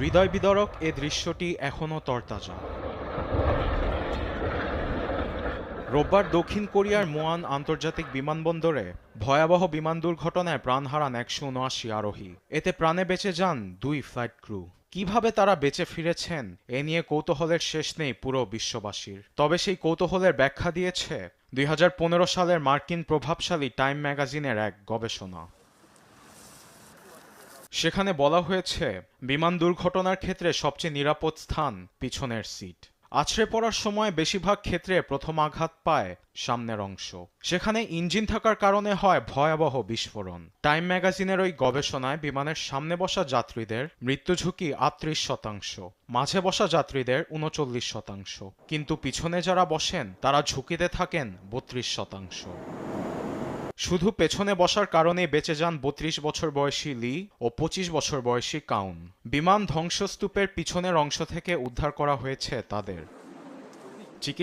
হৃদয় বিদারক এ দৃশ্যটি এখনও তরতাজা। রোববার দক্ষিণ কোরিয়ার মোয়ান আন্তর্জাতিক বিমানবন্দরে ভয়াবহ বিমান দুর্ঘটনায় প্রাণ হারান ১৭৯ আরোহী। এতে প্রাণে বেঁচে যান ২ ফ্লাইট ক্রু। কিভাবে তারা বেঁচে ফিরেছেন এ নিয়ে কৌতূহলের শেষ নেই পুরো বিশ্ববাসীর। তবে সেই কৌতূহলের ব্যাখ্যা দিয়েছে ২০১৫ সালের মার্কিন প্রভাবশালী টাইম ম্যাগাজিনের এক গবেষণা। সেখানে বলা হয়েছে, বিমান দুর্ঘটনার ক্ষেত্রে সবচেয়ে নিরাপদ স্থান পিছনের সিট। আছড়ে পড়ার সময় বেশিরভাগ ক্ষেত্রে প্রথম আঘাত পায় সামনের অংশ। সেখানে ইঞ্জিন থাকার কারণে হয় ভয়াবহ বিস্ফোরণ। টাইম ম্যাগাজিনের ওই গবেষণায় বিমানের সামনে বসা যাত্রীদের মৃত্যু ঝুঁকি ৩৮%, মাঝে বসা যাত্রীদের ৩৯%, কিন্তু পিছনে যারা বসেন তারা ঝুঁকিতে থাকেন ৩২%। শুধু পেছনে বসার কারণেই বেঁচে যান ৩২ বছর বয়সী লি ও ২৫ বছর বয়সী কাউন। বিমান ধ্বংসস্তূপের পিছনের অংশ থেকে উদ্ধার করা হয়েছে তাদের।